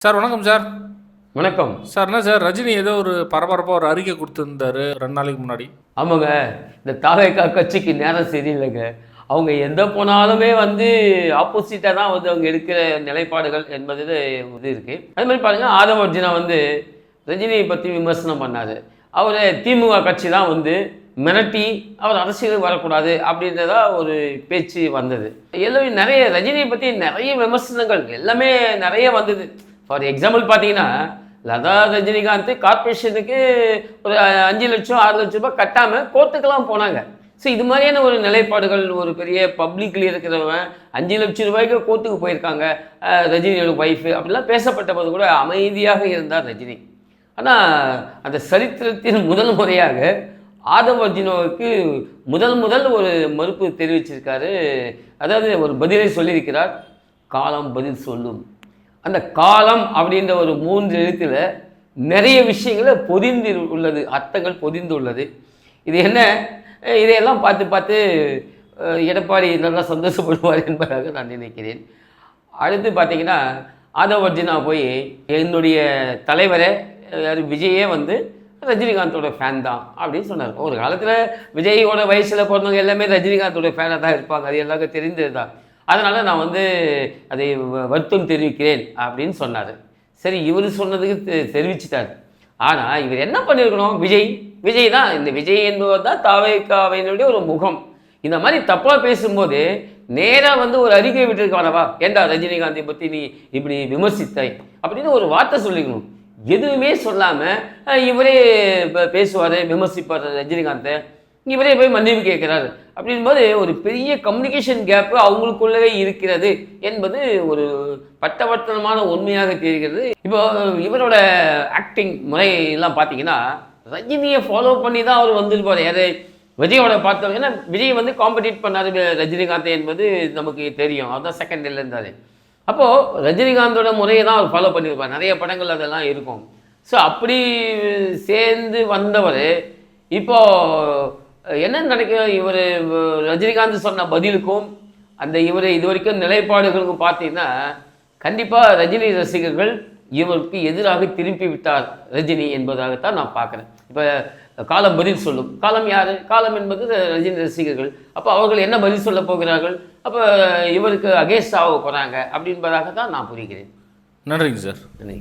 Sir வணக்கம் sir. வணக்கம் sir. என்ன சார், ரஜினி ஏதோ ஒரு பரபரப்பாக ஒரு அறிக்கை கொடுத்துருந்தாரு 2 நாளைக்கு முன்னாடி. ஆமாங்க, இந்த தாவேகா கட்சிக்கு நேரம் சரியில்லைங்க. அவங்க எந்த போனாலுமே ஆப்போசிட்டாக தான் அவங்க எடுக்கிற நிலைப்பாடுகள் என்பது இது இருக்குது. அது மாதிரி பாருங்கள், ஆதவ அர்ஜுனா ரஜினியை பற்றி விமர்சனம் பண்ணார். அவர் திமுக கட்சி தான் மிரட்டி அவர் அரசியலுக்கு வரக்கூடாது அப்படின்றதா ஒரு பேச்சு வந்தது. எல்லாமே நிறைய ரஜினியை பற்றி நிறைய விமர்சனங்கள் எல்லாமே நிறைய வந்தது. ஃபார் எக்ஸாம்பிள் பார்த்தீங்கன்னா, லதா ரஜினிகாந்த் கார்பரேஷனுக்கு ஒரு 5 லட்சம் 6 லட்ச ரூபாய் கட்டாமல் கோர்ட்டுக்கெல்லாம் போனாங்க. ஸோ இது மாதிரியான ஒரு நிலைப்பாடுகள், ஒரு பெரிய பப்ளிக்ல இருக்கிறவன் 5 லட்சம் ரூபாய்க்கு கோர்ட்டுக்கு போயிருக்காங்க ரஜினியோட ஒய்ஃபு அப்படிலாம் பேசப்பட்ட போது கூட அமைதியாக இருந்தார் ரஜினி. ஆனால் அந்த சரித்திரத்தின் முதல் முறையாக ஆதவ அர்ஜுனாவுக்கு முதல் ஒரு மறுப்பு தெரிவிச்சிருக்காரு. அதாவது ஒரு பதிலை சொல்லியிருக்கிறார். காலம் பதில் சொல்லும். அந்த காலம் அப்படின்ற ஒரு 3 எழுத்தில் நிறைய விஷயங்களை பொதிந்து உள்ளது, அர்த்தங்கள் பொதிந்து உள்ளது. இது என்ன, இதையெல்லாம் பார்த்து எடப்பாடி நல்லா சந்தோஷப்படுவார் என்பதாக நான் நினைக்கிறேன். அடுத்து பார்த்தீங்கன்னா, ஆதவ அர்ஜுனா போய் என்னுடைய தலைவரை விஜயே ரஜினிகாந்தோட ஃபேன் தான் அப்படின்னு சொன்னார். ஒரு காலத்தில் விஜயோட வயசில் பிறந்தவங்க எல்லாமே ரஜினிகாந்தோட ஃபேனாக தான் இருப்பாங்க, அது எல்லாருக்கும் தெரிந்தது தான். அதனால் நான் அதை வருத்தம் தெரிவிக்கிறேன் அப்படின்னு சொன்னார். சரி, இவர் சொன்னதுக்கு தெரிவிச்சிட்டார். ஆனால் இவர் என்ன பண்ணியிருக்கணும், விஜய் தான், இந்த விஜய் என்பவர் தான் தாவேகாவினுடைய ஒரு முகம். இந்த மாதிரி தப்பாக பேசும்போது நேராக ஒரு அறிக்கை விட்டுருக்கானவா, ஏண்டா ரஜினிகாந்தை பற்றி நீ இப்படி விமர்சித்தாய் அப்படின்னு ஒரு வார்த்தை சொல்லிக்கணும். எதுவுமே சொல்லாமல் இவரே பேசுவார், விமர்சிப்பார் ரஜினிகாந்தை, இவரே போய் மன்னிப்பு கேட்குறாரு அப்படின்போது ஒரு பெரிய கம்யூனிகேஷன் கேப்பு அவங்களுக்குள்ளவே இருக்கிறது என்பது ஒரு பட்டவர்த்தனமான உண்மையாக தெரிகிறது. இப்போ இவரோட ஆக்டிங் முறையெல்லாம் பார்த்தீங்கன்னா, ரஜினியை ஃபாலோ பண்ணி தான் அவர் வந்திருப்பார். யார் விஜயோட பார்த்தோம். ஏன்னா விஜய் காம்படிட் பண்ணார் ரஜினிகாந்த் என்பது நமக்கு தெரியும். அதுதான் செகண்டில் இருந்தார். அப்போது ரஜினிகாந்தோட முறையை தான் அவர் ஃபாலோ பண்ணியிருப்பார். நிறைய படங்கள் அதெல்லாம் இருக்கும். ஸோ அப்படி சேர்ந்து வந்தவர் இப்போது என்ன நடக்கும், இவர் ரஜினிகாந்த் சொன்ன பதிலுக்கும் இவர் இது வரைக்கும் நிலைப்பாடுகளுக்கும் பார்த்தீங்கன்னா, கண்டிப்பாக ரஜினி ரசிகர்கள் இவருக்கு எதிராக திருப்பி விட்டார் ரஜினி என்பதாகத்தான் நான் பார்க்குறேன். இப்போ காலம் பதில் சொல்லும். காலம் யார்? காலம் என்பது ரஜினி ரசிகர்கள். அப்போ அவர்கள் என்ன பதில் சொல்ல போகிறார்கள்? அப்போ இவருக்கு அகேன்ஸ்டாக போகிறாங்க அப்படின்பதாக தான் நான் புரிகிறேன். நன்றிங்க சார். நன்றி.